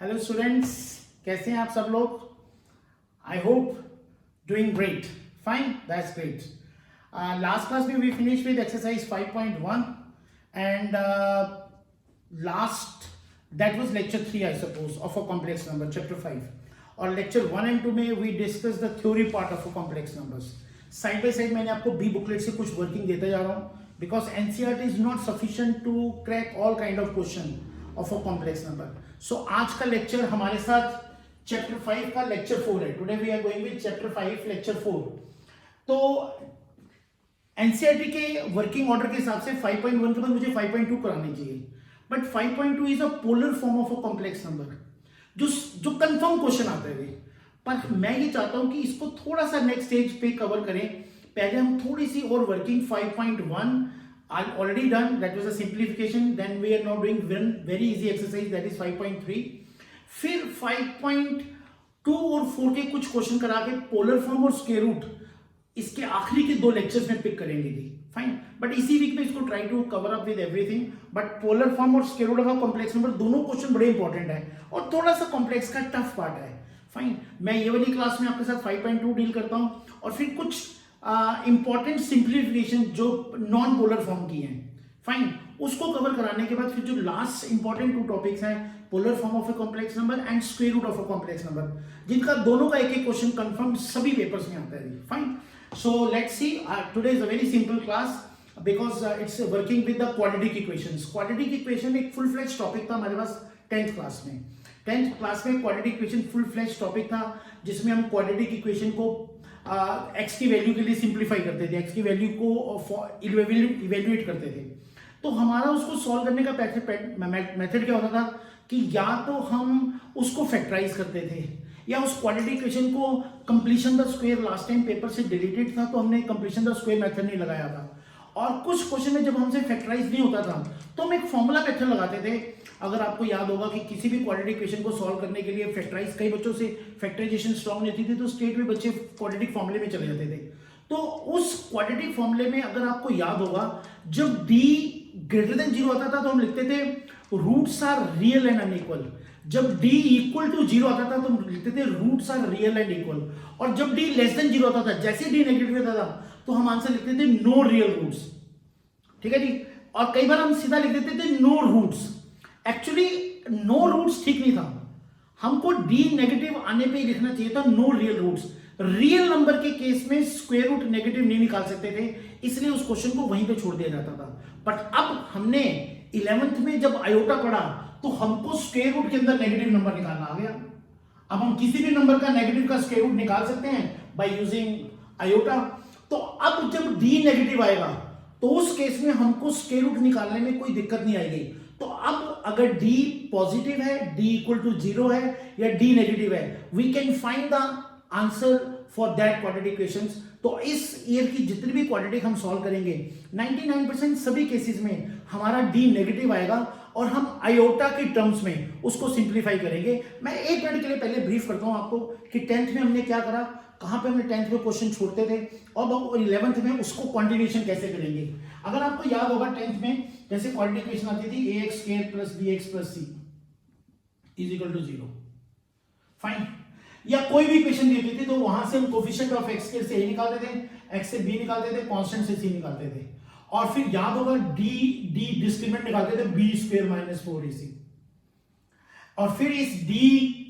Hello students, कैसे हैं आप सब लोग? I hope doing great. Fine, that's great. Last class में we finish with exercise 5.1 and last that was lecture 3 I suppose of a complex number chapter 5. और lecture 1 and 2 में we discussed the theory part of a complex numbers. Side by side मैंने आपको B booklet से कुछ working देता जा रहा हूँ because NCERT is not sufficient to crack all kind of question of a complex number. So आज का lecture हमारे साथ chapter 5 का lecture 4 है. Today we are going with chapter 5 lecture 4. तो NCERT के वर्किंग ऑर्डर के हिसाब से 5.1 के बाद मुझे 5.2 करानी चाहिए. But 5.2 is a polar form of a complex number जो कंफर्म क्वेश्चन आता है. पर मैं ये चाहता हूं कि इसको थोड़ा सा नेक्स्ट स्टेज पे कवर करें. पहले हम थोड़ी सी और working 5.1 I already done, that was a simplification. Then we are now doing very easy exercise that is 5.3. फिर 5.2 और 4 के कुछ क्वेश्चन करा के पोलर फॉर्म और स्क्वायर रूट इसके आखिरी के 2 लेक्चर्स में पिक करेंगे जी. फाइन, बट इसी वीक में इसको try to cover up with everything. But polar form और square root of complex number दोनों क्वेश्चन बड़े इंपॉर्टेंट है और थोड़ा सा कॉम्प्लेक्स का टफ पार्ट है. फाइन, मैं ये वाली क्लास में आपके साथ 5.2 डील करता हूं और फिर कुछ इंपॉर्टेंट सिंप्लीफिकेशन जो नॉन पोलर फॉर्म की हैं. फाइन, उसको कवर कराने के बाद फिर जो लास्ट इंपॉर्टेंट 2 टॉपिक्स हैं, polar form of a complex number and square root of a complex number, जिनका दोनों का एक एक क्वेश्चन कंफर्म सभी पेपर्स में आता है. Fine, so let's see. Today is a very simple class because it's working with the quadratic equations. Quadratic equation एक full fledged topic था हमारे पास 10th क्लास में. 10th क्लास में quadratic equation full fledged topic था जिसमें हम quadratic equation को x की वैल्यू के लिए सिंप्लीफाई करते थे, x की वैल्यू को इवेल्युएट करते थे. तो हमारा उसको सॉल्व करने का मेथड क्या होता था कि या तो हम उसको फैक्टराइज करते थे या उस क्वाड्रेटिक इक्वेशन को completion the square, last time paper से डिलीटेड था तो हमने कंप्लीशन द स्क्वायर मेथड नहीं लगाया था. और कुछ क्वेश्चन में जब हमसे फैक्टराइज नहीं होता था तो हम एक फॉर्मूला मेथड लगाते थे. अगर आपको याद होगा कि किसी भी क्वाड्रेटिक इक्वेशन को सॉल्व करने के लिए फैक्टराइज, कई बच्चों से फैक्टराइजेशन स्ट्रांग नहीं थी तो स्टेट में बच्चे क्वाड्रेटिक फॉर्मूले में चले जाते थे. तो उस क्वाड्रेटिक फॉर्मूले में अगर आपको याद होगा, जब d ग्रेटर देन 0 आता था तो हम लिखते थे roots are real and unequal. जब d इक्वल टू 0 आता था तो हम लिखते थे roots are real and equal. और जब d लेस देन 0 आता था, जैसे d नेगेटिव आता था तो हम आंसर लिखते थे नो रियल रूट्स. ठीक है जी. और कई बार हम सीधा लिख देते थे no roots. Actually no roots ठीक नहीं था, हमको d नेगेटिव आने पे लिखना चाहिए था no real roots. Real number के केस में स्क्वायर रूट नेगेटिव नहीं निकाल सकते थे, इसलिए उस क्वेश्चन को वहीं पे छोड़ दिया जाता था. बट अब हमने 11th में जब आयोटा पढ़ा तो हमको स्क्वायर रूट के अंदर नेगेटिव नंबर निकालना आ गया. अब हम किसी भी नंबर का नेगेटिव का स्क्वायर रूट निकाल सकते हैं बाय यूजिंग आयोटा. तो अब जब d नेगेटिव आएगा तो उस केस में हमको स्क्वायर रूट निकालने में कोई दिक्कत नहीं आएगी. तो अब अगर d पॉजिटिव है, d इक्वल टू 0 है या d नेगेटिव है, we can find the answer for that quadratic equations. तो इस ईयर की जितनी भी क्वाड्रेटिक हम सॉल्व करेंगे 99% सभी केसेस में हमारा d नेगेटिव आएगा और हम आयोटा की टर्म्स में उसको सिंप्लीफाई करेंगे. मैं 1 मिनट के लिए पहले ब्रीफ करता हूं आपको कि 10th में हमने क्या करा, कहां पे हमने 10th में क्वेश्चन छोड़ते थे और अब 11th में उसको क्वांटिफिकेशन कैसे करेंगे. अगर आपको याद होगा 10th में जैसे क्वाड्रेटिक इक्वेशन आती थी ax² + bx + c = 0. फाइन, या कोई भी इक्वेशन दी होती थी तो वहां से हम कोफिशिएंट ऑफ x से a निकालते थे, x से b निकालते थे, कांस्टेंट से c निकालते थे. और फिर याद होगा d डिस्क्रिमिनेंट निकालते थे b² - 4ac. और फिर इस d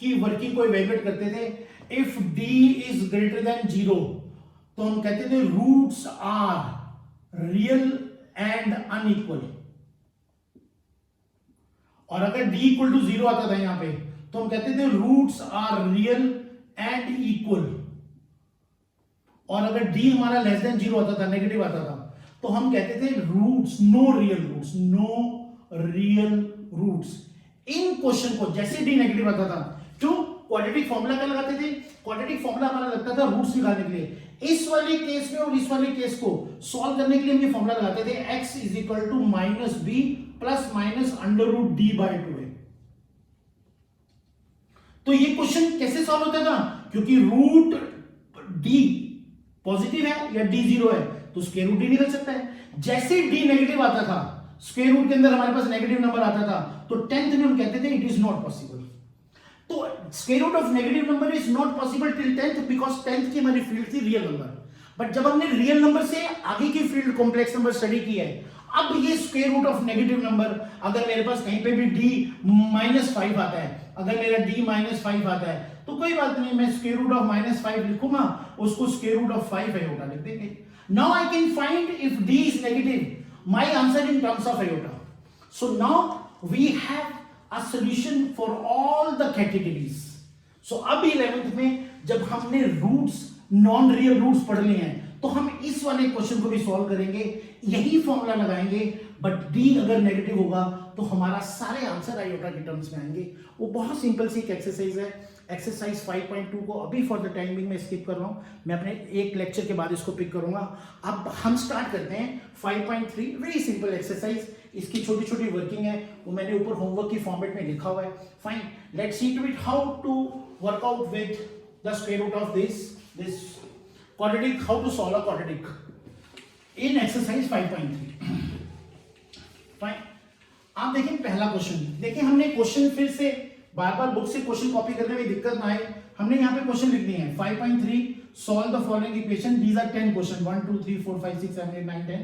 की वर्किंग को इवैल्यूएट करते थे. If d is greater than 0 तो हम कहते थे roots are real and unequal. और अगर d इक्वल टू 0 आता था यहां पे तो हम कहते थे roots are real and equal. और अगर d हमारा लेस देन 0 आता था, नेगेटिव आता था, तो हम कहते थे रूट्स नो रियल रूट्स. इन क्वेश्चन को जैसे d नेगेटिव आता था तो क्वाड्रेटिक फॉर्मूला क्या लगाते थे, क्वाड्रेटिक फॉर्मूला हमारा लगता था रूट्स निकालने के लिए. इस वाले केस में और इस वाले केस को सॉल्व करने के लिए हम ये फॉर्मूला लगाते थे x = -b ± √d/2. तो ये क्वेश्चन कैसे सॉल्व होता था, क्योंकि रूट d पॉजिटिव है या d 0 है तो स्क्वायर रूट d निकल सकता है. जैसे d नेगेटिव आता था, स्क्वायर रूट के अंदर हमारे पास नेगेटिव नंबर आता था, तो 10th में हम कहते थे इट इज नॉट पॉसिबल. तो square root of negative number is not possible till 10th because 10th की हमारी फील्ड थी रियल नंबर। बट जब हमने रियल नंबर से आगे की फील्ड कॉम्प्लेक्स नंबर स्टडी किया है, अब ये square root of negative number अगर मेरे पास कहीं पे भी d-5 आता है, अगर मेरा d-5 आता है तो कोई बात नहीं, मैं स्क्वायर रूट ऑफ -5 लिखूंगा, उसको स्क्वायर रूट ऑफ 5 आयोटा लिख देंगे। Now I can find if d is negative, my answer in terms of iota. So now we have a solution for all the categories. So अब 11th में जब हमने roots, non real roots पढ़ लिए हैं, तो हम इस वाले क्वेश्चन को भी सॉल्व करेंगे, यही फॉर्मूला लगाएंगे, बट डी अगर नेगेटिव होगा तो हमारा सारे आंसर आयोटा के टर्म्स में आएंगे। वो बहुत सिंपल सी एक एक्सरसाइज है। एक्सरसाइज 5.2 को अभी फॉर द टाइमिंग में स्किप कर रहा हूं, मैं अपने एक लेक्चर के बाद इसको पिक करूंगा। अब हम स्टार्ट करते हैं 5.3, वेरी सिंपल एक्सरसाइज। इसकी छोटी छोटी वर्किंग है, वो मैंने ऊपर होमवर्क की फॉर्मेट में लिखा हुआ है। Fine, let's see to it how to work out with the square root of this quadratic, how to solve a quadratic in exercise 5.3. Fine, आप देखिए पहला क्वेश्चन। देखिए हमने क्वेश्चन फिर से बार बार बुक से क्वेश्चन कॉपी करने में दिक्कत ना आए, हमने यहाँ पे क्वेश्चन लिख दिए हैं 5.3 solve the following equation. These are 10 question, 1 2 3 4 5 6 7 8 9 10,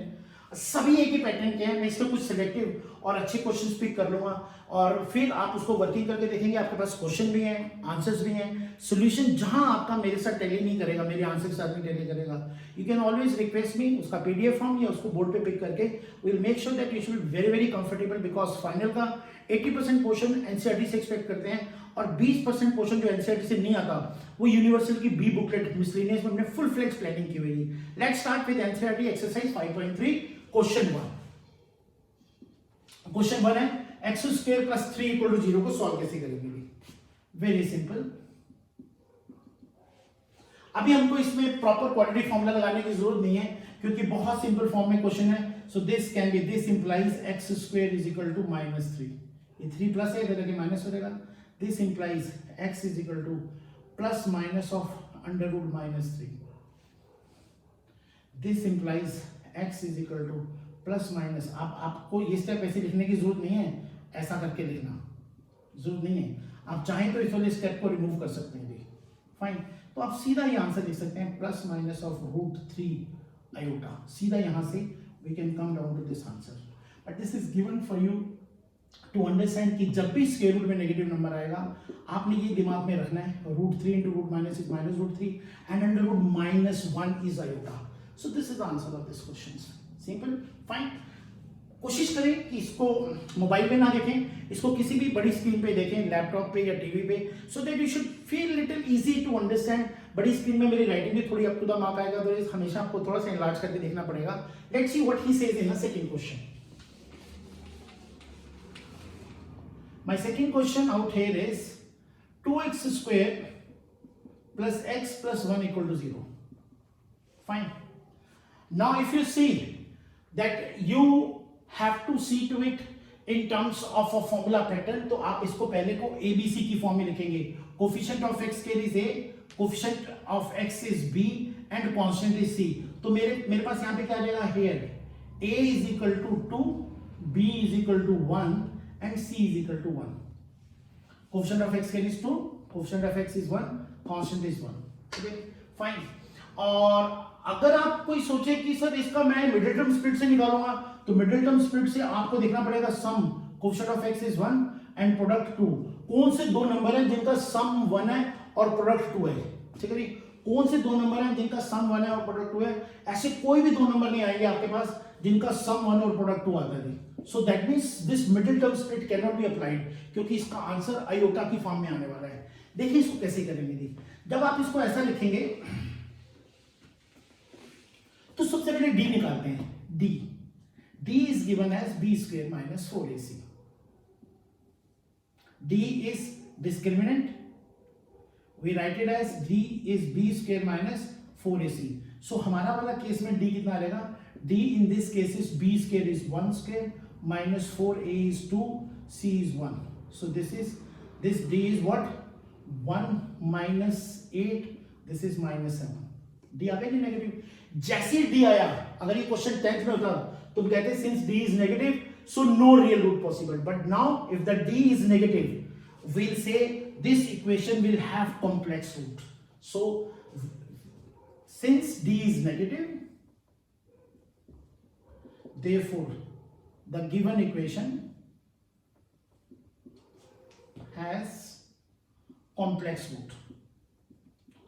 सभी एक ही पैटर्न के हैं। मैं इसमें कुछ सिलेक्टिव और अच्छे क्वेश्चंस पिक कर लूंगा और फिर आप उसको वर्किंग करके देखेंगे। आपके पास क्वेश्चन भी हैं, आंसर्स भी हैं, सॉल्यूशन जहां आपका मेरे साथ टैली नहीं करेगा, मेरे आंसर के साथ नहीं टैली करेगा, यू कैन ऑलवेज रिक्वेस्ट मी, उसका पीडीएफ फॉर्म या उसको बोर्ड पे पिक करके will make sure that you should be very very comfortable, because final का 80% पोर्शन एनसीईआरटी से एक्सपेक्ट करते हैं और 20% पोर्शन जो एनसीईआरटी से नहीं आता वो यूनिवर्सल की बी बुकलेट मिसलेनियस में हमने फुल फ्लेक्स प्लानिंग की हुई है। Let's start with NCERT exercise 5.3 question 1। Question 1 है x square plus 3 equal to 0 को सॉल्व कैसे करेंगे। Very simple. अभी हमको इसमें प्रॉपर क्वाड्रेटिक फॉर्मूला लगाने की जरूरत नहीं है क्योंकि बहुत सिंपल फॉर्म में क्वेश्चन है। So this can be, this implies x square is equal to -3, ये 3 प्लस है, इधर के माइनस हो जाएगा। This implies x is equal to plus minus of under root -3, this implies x is equal to plus minus. आपको ये step ऐसे लिखने की जरूरत नहीं है, ऐसा करके लिखना जरूरत नहीं है, आप चाहें तो इस वाले स्टेप को रिमूव कर सकते हैं। फाइन, तो आप सीधा ये आंसर लिख सकते हैं प्लस माइनस ऑफ √3 आयोटा, सीधा यहां से we can come down to this answer. But this is given for you to understand कि जब भी स्क्वायर रूट में नेगेटिव नंबर आएगा आपने ये दिमाग में रखना है, √3 into √-6 -√3 and under √-1 is iota. So this is the answer of this question. Simple, fine. कोशिश करें कि इसको मोबाइल पे ना देखें, इसको किसी भी बड़ी स्क्रीन पे देखें, लैपटॉप पे या टीवी पे, so that you should feel little easy to understand. बड़ी स्क्रीन में मेरी राइटिंग भी थोड़ी अप टू द मार्क आएगा, तो हमेशा आपको थोड़ा सा एनलार्ज करके देखना पड़ेगा। Let's see what he says in the second question. My second question out here is 2x square plus x plus 1 equal to 0. Fine. Now if you see that you have to see to it in terms of a formula pattern, तो आप इसको पहले को ABC की form में लिखेंगे। Coefficient of x square is A, coefficient of x is B and constant is C. तो मेरे पास यहाँ पे क्या आ जाएगा, here A is equal to 2, B is equal to 1 and C is equal to 1. Coefficient of x is 2, coefficient of x is 1, constant is 1. Okay, fine. और अगर आप कोई सोचे कि सर इसका मैं मिडिल टर्म स्प्लिट से निकालूंगा, तो मिडिल टर्म स्प्लिट से आपको देखना पड़ेगा sum coefficient of x is 1 and product 2। कौन से दो नंबर हैं जिनका सम 1 है और प्रोडक्ट 2 है, ठीक है जी। कौन से दो नंबर हैं जिनका सम 1 है और प्रोडक्ट 2 है? ऐसे कोई भी दो नंबर नहीं आएंगे आपके पास जिनका सम 1 और प्रोडक्ट 2 आता है। So that means this middle term split can not be applied, क्योंकि इसका आंसर आयोटा की फॉर्म में आने वाला है। देखिए इसको कैसे करेंगे जी। जब आप इसको ऐसा लिखेंगे तो सबसे पहले d निकालते हैं। d is given as b square minus 4ac. d is discriminant, we write it as d is b square minus 4ac. so हमारा वाला केस में d कितना रहेगा? d in this case is b square is 1 square minus 4a is 2, c is 1. so this d is what? 1 minus 8, this is minus 7. d आ गया कि negative? जैसे d आया, अगर ये क्वेश्चन 10th में होता तो हम कहते हैं since d is negative so no real root possible, but now if the d is negative we'll say this equation will have complex root. So since d is negative, therefore the given equation has complex root.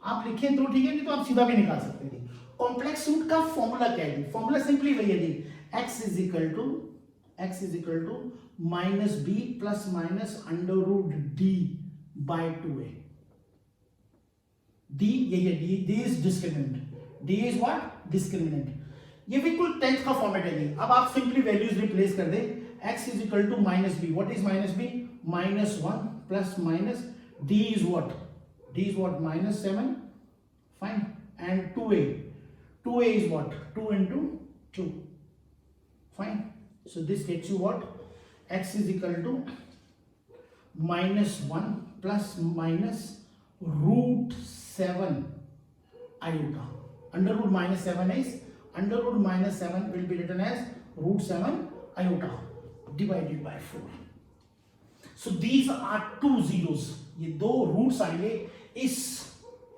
आप लिखें तो ठीक है, नहीं तो आप सीधा भी निकाल सकते हैं। कॉम्प्लेक्स रूट का फॉर्मूला क्या है? फॉर्मूला सिंपली वही है जी, x is equal to minus B plus minus under root D by 2a। D यही है, D is discriminant, D is what? Discriminant. ये बिल्कुल टेंथ का फॉर्मेट है जी। अब आप सिंपली वैल्यूज रिप्लेस कर दें, x is equal to minus B, what is minus B? Minus 1 plus minus d is what? d is what? minus 7, fine, and 2a is what? 2 into 2, fine. So this gets you what? X is equal to minus 1 plus minus root 7 iota. Under root minus 7 is, under root minus 7 will be written as root 7 iota divided by 4. So these are two zeros. ये दो roots आएंगे इस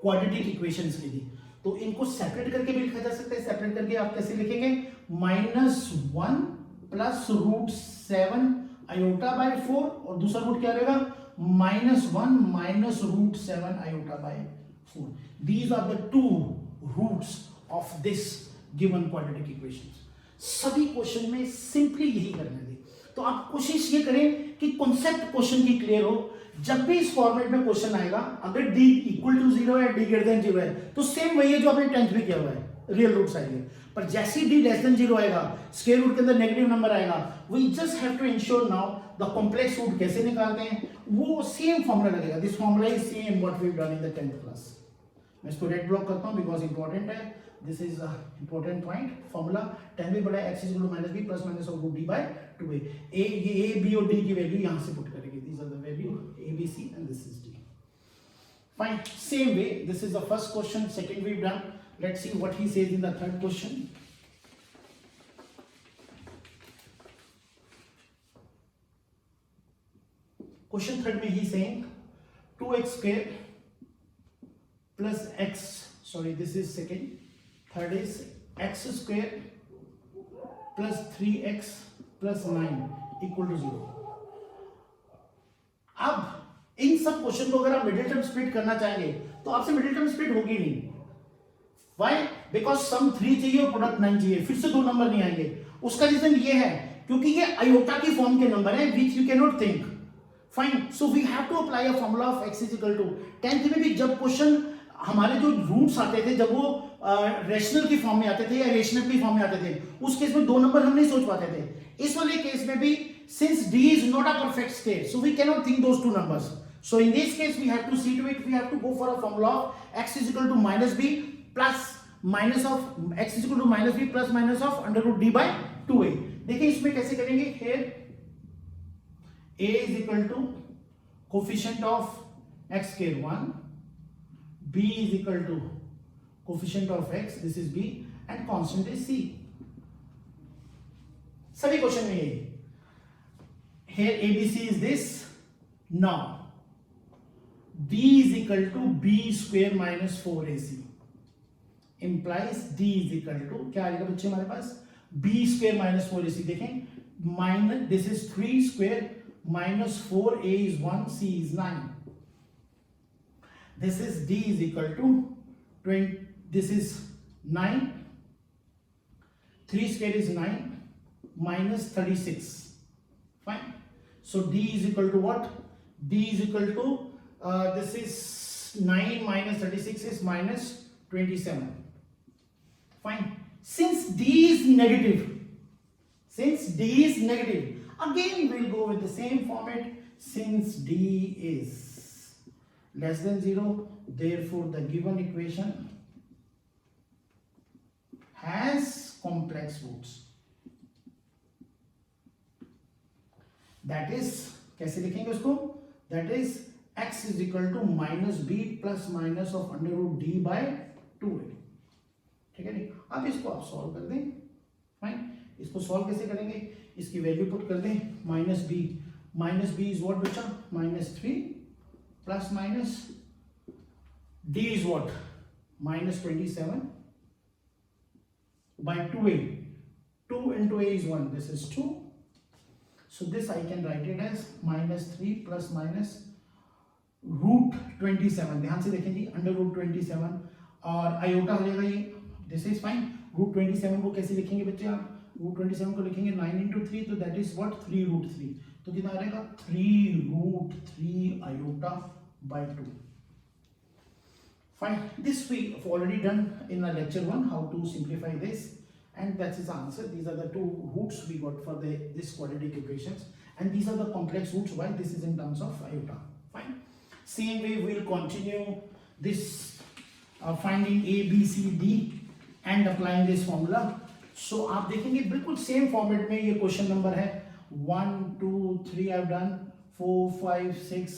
quadratic equations के लिए, तो इनको separate करके भी लिखा जा सकता है। सेपरेट करके आप कैसे लिखेंगे? -1 प्लस रूट 7 आयोटा बाय 4, और दूसरा रूट क्या रहेगा? -1 minus root 7 iota by 4। These are the two roots of this given quadratic equations. सभी क्वेश्चन में सिंपली यही करना है। तो आप कोशिश ये करें कि कॉन्सेप्ट क्वेश्चन की क्लियर हो। जब भी इस फॉर्मेट में क्वेश्चन आएगा, अगर d इक्वल टू 0 है, d ग्रेटर देन 0 है, तो सेम वही है जो आपने 10th में किया हुआ है, रियल रूट्स आएंगे। पर जैसे ही d लेस देन 0 आएगा, स्क्वायर रूट के अंदर नेगेटिव नंबर आएगा, we just have to ensure now the complex root कैसे निकालते हैं, वो सेम फॉर्मूला लगेगा। This formula is same what we have done in the 10th class. मैं इसको रेड ब्लॉक करता हूं बिकॉज इंपॉर्टेंट है। This is a important point. Formula 10 भी बड़ा है, x equal to minus B plus minus of root D by 2a। ये a b और d की वैल्यू यहां से पुट करेंगे। These are the value a b c and this is d। Fine, same way this is the first question, second we done. Let's see what he says in the third question. Question third में he saying 2x square plus x, sorry this is second, third is x square plus 3x plus 9 equal to 0। अब इन सब question को अगर आप middle term split करना चाहेंगे तो आपसे मिडिल टर्म स्प्लिट होगी नहीं। Why? बिकॉज सम 3 चाहिए और प्रोडक्ट 9 चाहिए, फिर से दो नंबर नहीं आएंगे। उसका रीजन ये है क्योंकि ये आयोटा की फॉर्म के नंबर है which you can not think. Fine, so we have to apply a formula of x is equal to. 10th में भी जब क्वेश्चन हमारे जो रूट्स आते थे, जब वो रेशनल की फॉर्म में आते थे या रेशनल की फॉर्म में आते थे, उस केस में दो नंबर हम नहीं सोच पाते थे। इस वाले केस में भी since d is not a perfect state, so we cannot think those two numbers. So in this case we have to see to it, we have to go for a formula of x is equal to minus b plus minus of x is equal to minus b plus minus of under root d by 2a। देखिए इसमें कैसे करेंगे। here a is equal to coefficient of x square 1, b is equal to coefficient of x, this is b, and constant is c। सभी question में यही। here abc is this। now b is equal to b square minus 4ac implies d is equal to क्या आएगा बच्चे हमारे पास? b square minus 4ac। देखें minus, this is 3 square minus 4a is 1, c is 9। this is d is equal to 20, this is 9, 3 square is 9 minus 36। fine, so d is equal to what? d is equal to this is 9 minus 36 is minus 27। fine, since d is negative, again we'll go with the same format। since d is less than 0, therefore the given equation has complex roots। that is, कैसे लिखेंगे उसको? that is x is equal to minus b plus minus of under root d by 2a। ठीक है नहीं? अब इसको आप solve कर दें। फाइन, इसको सॉल्व कैसे करेंगे? इसकी वैल्यू पुट कर दें, minus B minus B is what बच्चा, -3 plus minus D is what, -27 by 2a. 2 into a is 1, this is 2. So this I can write it as -3 plus minus √27. ध्यान से देखें जी, √27 और आयोटा हो जाएगा ये, दिस इज फाइन। √27 को कैसे लिखेंगे बच्चे आप, √27 को लिखेंगे 9 into 3, तो दैट इज व्हाट 3√3, तो कितना आ जाएगा 3√3 iota by 2. Fine. This we have already done in our lecture 1, how to simplify this, and that is the answer. These are the two roots we got for this quadratic equations, and these are the complex roots. Why? This is in terms of iota. Fine. Same way we will continue this finding a, b, c, d and applying this formula. So आप देखेंगे बिल्कुल same format में ये question number है 1 2 3 I have done 4 5 6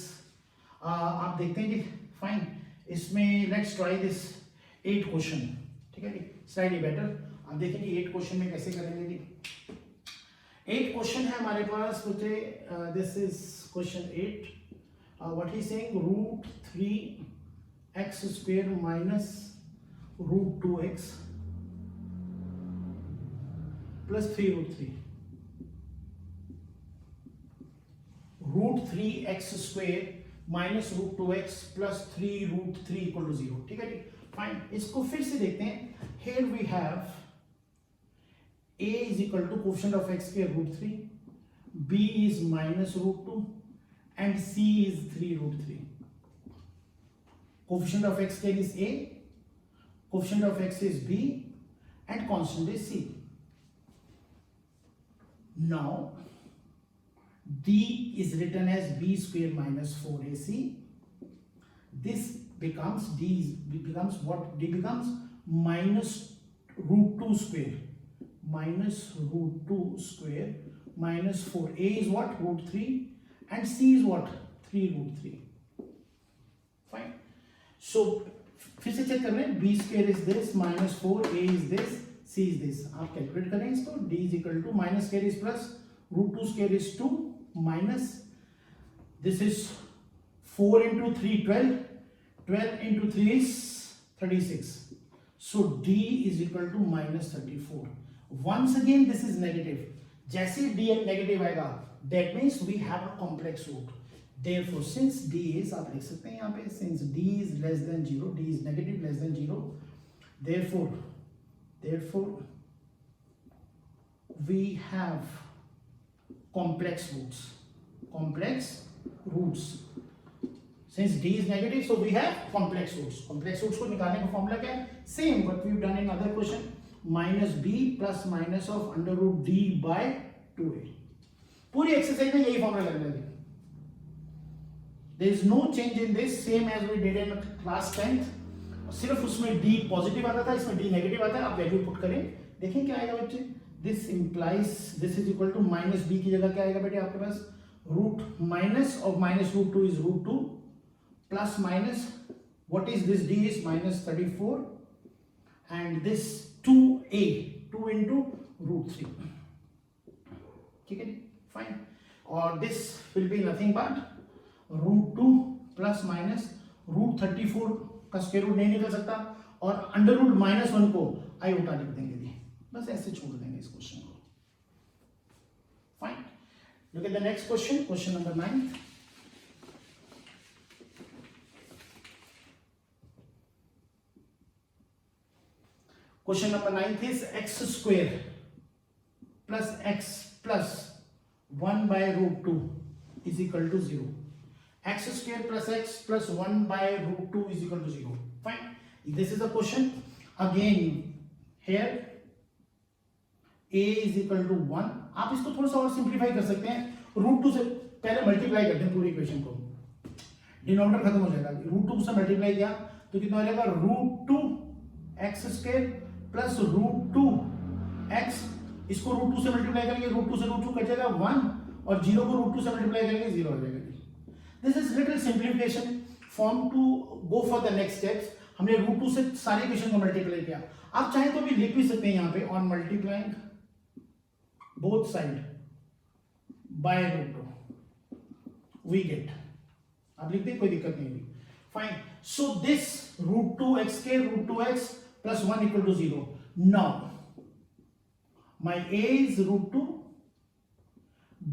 आप देखते हैं जी। Fine, इसमें लेट्स ट्राई दिस 8 क्वेश्चन, ठीक है जी, स्लाइडली बेटर। आप देखेंगे 8 क्वेश्चन में कैसे करेंगे जी। 8 क्वेश्चन है हमारे पास, बच्चे this is question 8, what he saying √3x² minus √2x plus 3√3, √3x² minus √2x plus 3√3 equal to 0, ठीक है जी। फाइन, इसको फिर से देखते हैं। Here we have a is equal to coefficient of x square √3, b is minus √2 and c is 3√3. Coefficient of x square is a, coefficient of x is b and constant is c. Now d is written as b square minus 4ac. This becomes becomes what? D becomes minus √2 square, minus √2 square minus 4. A is what? √3 and c is what? 3√3. Fine. So फिर से check कर रहे हैं, b square is this, minus 4, a is this, c is this. आप calculate करें इसको, d is equal to minus square is plus, √2 square is 2 minus this is 4 into 3 12, 12 into 3 is 36. So d is equal to minus 34. Once again this is negative. जैसे d negative आएगा that means we have a complex root. Therefore since d is, आप लिख सकते हैं यहाँ पे, since d is less than 0, d is negative less than 0, therefore we have complex roots. Since d is negative, so we have complex roots. Complex roots को निकालने का formula क्या है? Same what we've done in other question. Minus b plus minus of under root d by 2a. पूरी exercise में यही formula लगना है। There is no change in this, same as we did in class 10th. सिर्फ उसमें d positive आता था, इसमें d नेगेटिव आता है। आप वैल्यू पुट करें, देखें क्या आएगा बच्चे। This implies this is equal to minus b की जगह क्या आएगा बेटे आपके पास, root minus of minus √2 is √2 plus minus what is this, d is minus 34 and this 2a, 2 into √3, ठीक है जी। फाइन, और this will be nothing but √2 plus minus √34 का स्क्वायर रूट नहीं निकल सकता, और अंडर रूट -1 को आयोटा लिख देंगे जी, बस ऐसे छोड़ देंगे इस क्वेश्चन को। Fine, look at the next question, question number 9। Question number 9 is x² plus x plus 1 by √2 is equal to 0. x² plus x plus 1 by √2 is equal to 0. Fine. This is the question. Again, here a is equal to 1. आप इसको थोड़ा सा और simplify कर सकते हैं, √2 से पहले मल्टीप्लाई करते हैं पूरी इक्वेशन को, डिनोमिनेटर खत्म हो जाएगा। √2 से मल्टीप्लाई किया तो कितना हो जाएगा, √2x² प्लस √2x, इसको √2 से मल्टीप्लाई करेंगे, √2 से √2 कट जाएगा 1, और 0 को √2 से मल्टीप्लाई करेंगे 0 हो जाएगा। This is little simplification form to go for the next steps. हमने √2 से सारे इक्वेशन को मल्टीप्लाई किया, आप चाहे तो भी लिख भी सकते हैं यहाँ पे, on multiplying both side by √2, we get, आप लिख दें, कोई दिक्कत नहीं हुई, fine. So this √2x² √2x plus 1 equal to 0. Now my a is √2,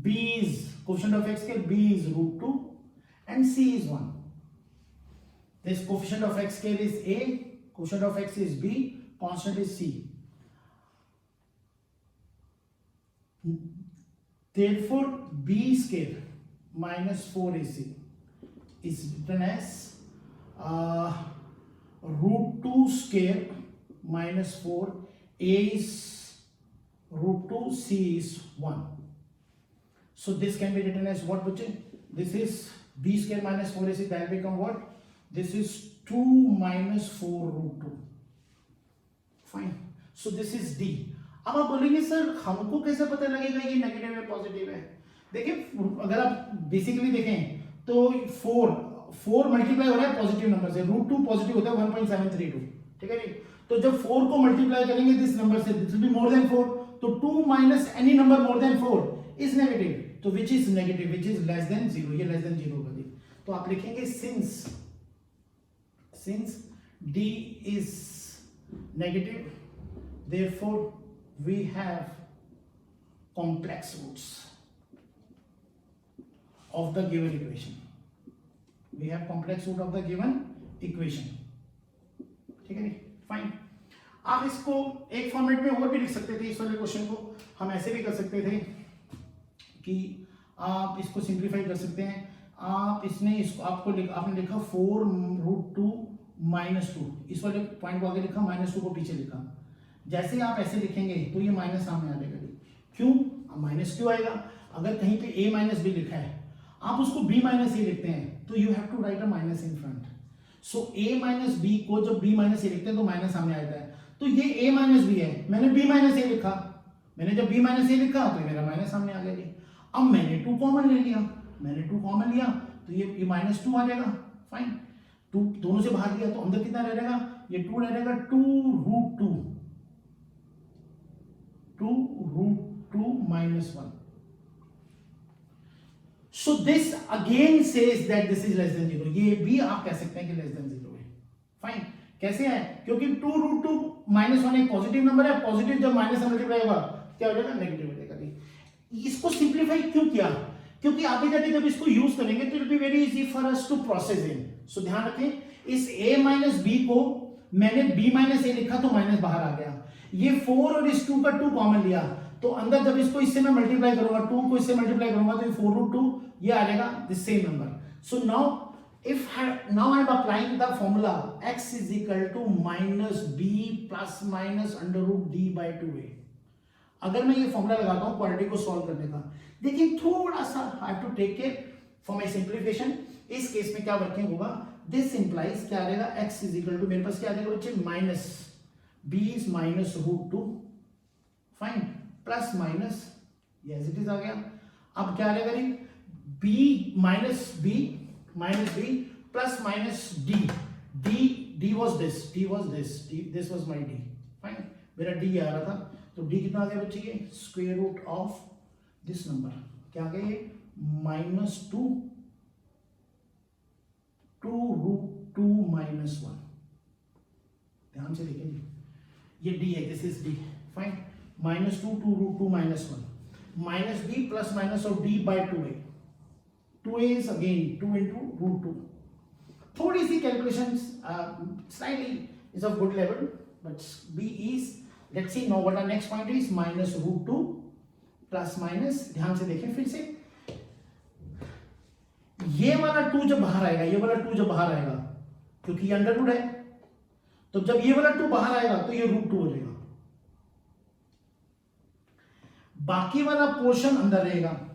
b is coefficient of x square, b is √2 and c is 1. This coefficient of x square is a, coefficient of x is b, constant is c. Therefore b square minus 4ac is written as √2 square minus 4, a is √2, c is 1. So this can be written as what, bachche? This is b square minus 4ac, that will become what? This is 2 minus 4 √2. Fine. So this is d. अब आप बोलेंगे sir हमको कैसे पता लगेगा ये negative है positive है? देखिए, अगर आप बेसिकली देखें तो 4 मल्टीप्लाई हो रहा है पॉजिटिव नंबर से, √2 पॉजिटिव होता है 1.732, ठीक है जी. तो जब 4 को मल्टीप्लाई करेंगे दिस नंबर से, this will be more than 4, तो 2 minus any number more than 4 is negative. तो which is negative, which is less than 0, ये लेस देन 0 होगा जी. तो आप लिखेंगे since d is negative, therefore we have complex roots of the given equation. We have complex root of the given equation. ठीक है नी, fine. आप इसको एक फॉर्मेट में और भी लिख सकते थे. इस वाले क्वेश्चन को हम ऐसे भी कर सकते थे कि आप इसको सिंप्लीफाई कर सकते हैं. आप इसने इसको आपने लिखा 4√2 माइनस 2, इस वाले पॉइंट को आगे लिखा, माइनस 2 को पीछे लिखा. जैसे आप ऐसे लिखेंगे तो ये माइनस सामने आ जाएगा. क्यों माइनस क्यों आएगा? अगर कहीं पे a माइनस बी लिखा है, आप उसको b माइनस ए लिखते हैं तो you have to write a minus in front. So a minus B को जब b माइनस ए लिखते हैं तो माइनस सामने आता है. तो ये a माइनस बी है, मैंने b माइनस ए लिखा, मैंने जब b माइनस ए लिखा तो मेरा माइनस सामने आ गया जी. अब मैंने 2 कॉमन ले लिया, तो ये माइनस 2 आ जाएगा. फाइन. 2 दोनों से बाहर लिया तो अंदर कितना रह जाएगा? ये 2 रह जाएगा. 2√2 minus 1. So this again says that this is less than 0. ये भी आप कह सकते हैं कि less than 0 है. फाइन. कैसे है? क्योंकि 2√2 minus 1 एक पॉजिटिव नंबर है. पॉजिटिव जब माइनस से मल्टीप्लाई होगा क्या हो जाएगा? नेगेटिव हो जाएगा. इसको सिंप्लीफाई क्यों किया? क्योंकि आगे जाके जब इसको यूज करेंगे तो it will be very easy for us to process in. So ध्यान रखें, इस a माइनस b को मैंने b माइनस ए लिखा तो माइनस बाहर आ गया. ये 4 और इस 2 का 2 कॉमन लिया, तो अंदर जब इसको इससे मैं मल्टीप्लाई करूंगा, 2 को इससे मल्टीप्लाई करूंगा तो ये 4√2 ये आ जाएगा this same number. So now I am applying the formula x is equal to minus b plus minus √d/2a. अगर मैं ये फॉर्मूला लगाता हूं क्वाड्रेटिक को सॉल्व करने का, देखिए थोड़ा सा I have to take care for my simplification. इस केस में क्या वर्किंग होगा? दिस इंप्लाइज क्या आ जाएगा? x इज इक्वल टू, मेरे पास क्या आ जाएगा बच्चे? Minus b is minus √2, fine, plus minus, ये एज इट इज आ गया. अब क्या आ जाएगा जी? b minus b plus minus d was this, this was my d. Fine, मेरा d आ रहा था, तो d कितना आ गया बच्चे? ये square root of this number क्या आ गया? ये -2 √2 minus 1. ध्यान से देखें जी, ये d है, this is d. Fine. -2 √2 minus 1 minus b plus minus of d/2a. 2a is again 2 into √2. थोड़ी सी calculation slightly is of good level, but b is, let's see now what our next point is. -√2 plus minus, ध्यान से देखें फिर से, ये वाला 2 जब बाहर आएगा, ये वाला 2 जब बाहर आएगा, क्योंकि ये अंडर रूट है, तो जब ये वाला 2 बाहर आएगा तो ये √2 हो जाएगा. बाकी वाला पोर्शन अंदर रहेगा.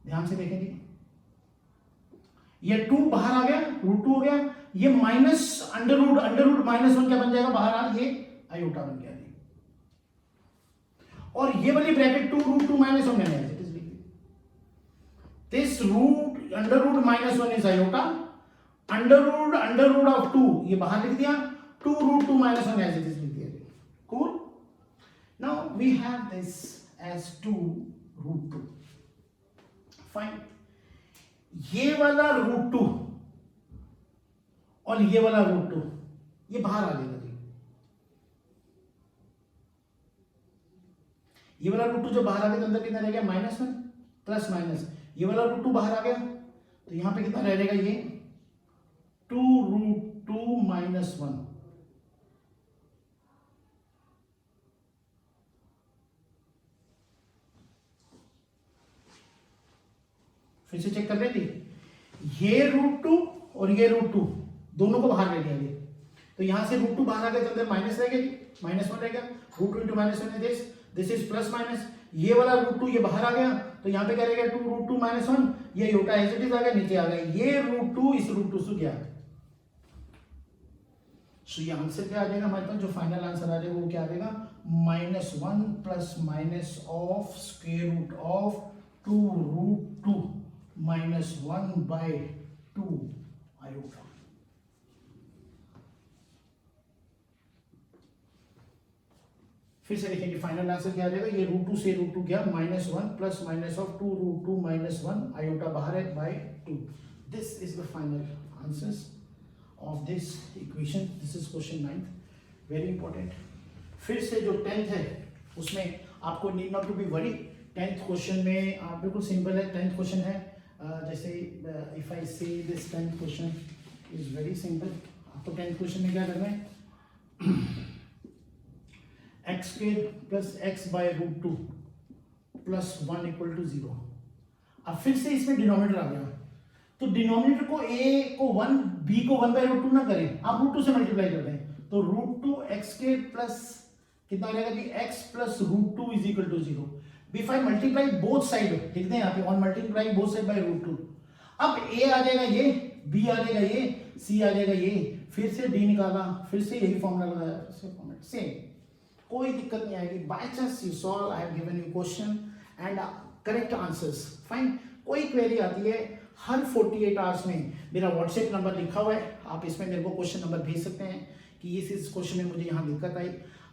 ध्यान से देखें जी, ये 2 बाहर आ गया, √2 हो गया. ये माइनस अंडर रूट -1 क्या बन जाएगा? बाहर आ, ये आयोटा बन गया जी. और ये वाली ब्रैकेट 2 √2 -1 मैंने ऐसे लिख दी. This root under root -1 is iota, under root of 2 ये बाहर लिख दिया, 2 root 2 minus 1 as it is लिख दिया। Cool. Now we have this as 2 root 2। Fine. ये वाला रूट 2 और ये वाला रूट 2 ये बाहर आ जाएगा जी। ये वाला रूट 2 जो बाहर आ गया तो अंदर कितना रह गया -1 प्लस माइनस, ये वाला रूट 2 बाहर आ गया तो यहां पे कितना रह जाएगा ये 2 रूट 2 माइनस 1। फिर से चेक कर लेंगे, ये रूट 2 और ये रूट 2 दोनों को बाहर ले लिया ये, तो यहां से रूट 2 बाहर आ गया तो अंदर माइनस रह गया, -1 रह गया, root 2 into -1 is this is plus minus, ये वाला रूट 2 ये बाहर आ गया तो यहां पे क्या रहेगा 2 रूट 2 माइनस 1, ये योटा एज इट इज आ गया, नीचे आ गया ये रूट 2 इस रूट 2 से गया। सो ये आंसर क्या आ जाएगा हमारे पास, जो फाइनल आंसर आ जाएगा वो क्या आ जाएगा -1 plus minus of square root of 2 root 2 minus 1 by 2 iota. फिर से देखेंगे फाइनल आंसर क्या आ जाएगा, ये रूट 2 से रूट 2 गया, -1 plus minus of 2 root 2 minus 1 iota बाहर है by 2। This is the final answers of this equation. This is question 9th, very important. फिर से जो 10th है उसमें आपको need not to be worry, 10th question में आप बिल्कुल सिंपल है। 10th क्वेश्चन है जैसे if I say this 10th question is very simple, आपको 10th क्वेश्चन में क्या करना है x square plus X by root 2 plus 1 equal to 0। अब फिर से इसमें डिनोमिनेटर आ गया तो डिनोमिनेटर को a को 1 b को 1 बाय रूट 2 ना करें, आप रूट 2 से मल्टीप्लाई कर दें तो रूट 2 एक्स स्क्वायर प्लस कितना रहेगा जी x plus root 2 is equal to 0। if I multiply both side लिख दें यहाँ पे on multiply both side by root 2, अब a आ जाएगा ये, b आ जाएगा ये, c आ जाएगा ये, फिर से d निकाला, फिर से यही फॉर्मूला लगाया, फॉर्मेट सेम, कोई दिक्कत नहीं आएगी। By chance you solve, I have given you question and correct answers, fine. कोई क्वेरी आती है हर 48 आवर्स में मेरा व्हाट्सएप नंबर लिखा हुआ है, आप इसमें मेरे को क्वेश्चन नंबर भेज सकते हैं कि इस क्वेश्चन में मुझे यहाँ दिक्कत आई।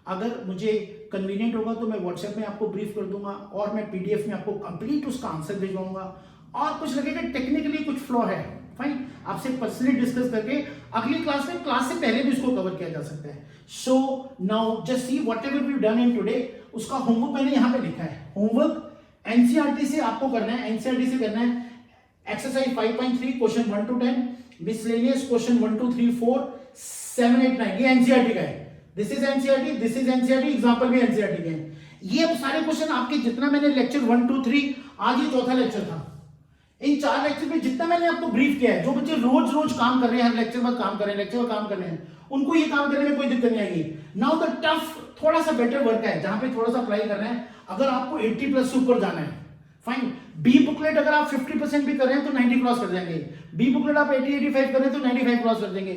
अगर मुझे कन्वीनियंट होगा तो मैं व्हाट्सएप में आपको ब्रीफ कर दूंगा और मैं पीडीएफ में आपको कंप्लीट उसका आंसर भिजवाऊंगा। और कुछ लगेगा टेक्निकली कुछ फ्लॉ है, फाइन, आपसे पर्सनली डिस्कस करके अगली क्लास में, क्लास से पहले भी इसको कवर किया जा सकता है। So now just see whatever we done in today, उसका होमवर्क मैंने यहाँ पे लिखा है। होमवर्क एनसीईआरटी से आपको करना है, एनसीईआरटी से करना है। Exercise 5.3 question 1 to 10, miscellaneous question 1 2 3 4 7 8 9, ये एनसीईआरटी का है। This is NCERT, this is NCERT, example भी एनसीईआरटी के हैं। ये अब सारे क्वेश्चन आपके जितना मैंने लेक्चर 1 2 3, आज ये चौथा लेक्चर था, इन 4 लेक्चर में जितना मैंने आपको ब्रीफ किया है, जो बच्चे रोज रोज काम कर रहे हैं, हर लेक्चर में काम कर रहे हैं, लेक्चर में काम कर रहे हैं, उनको ये काम करने में कोई दिक्कत नहीं आएगी। नाउ द टफ थोड़ा सा बेटर वर्क है जहां पे थोड़ा सा अप्लाई करना है। अगर आपको 80 प्लस से ऊपर जाना है, फाइन। बी बुकलेट अगर आप 50% भी कर रहे हैं तो 90 क्रॉस कर जाएंगे, बी बुकलेट आप 80 85 कर रहे हैं तो 95 क्रॉस कर देंगे।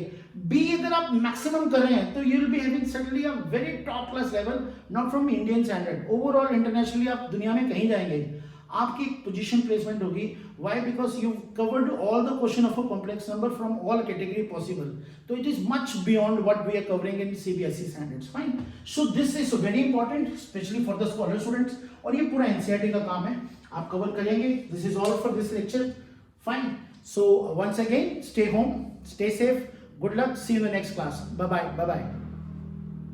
बी अगर आप मैक्सिमम कर रहे हैं तो you will be having suddenly a very top class level, not from Indian standard, overall internationally आप दुनिया में कहीं जाएंगे, आपकी पोजीशन प्लेसमेंट होगी। Why? Because you covered all the question of a complex number from all category possible, तो it is much beyond what we are covering in CBSE standards, fine. So this is very important specially for the scholar students, और ये पूरा NCERT का काम है, आप cover करेंगे। This is all for this lecture, fine. So once again stay home, stay safe, good luck, see you in the next class, bye bye, bye bye.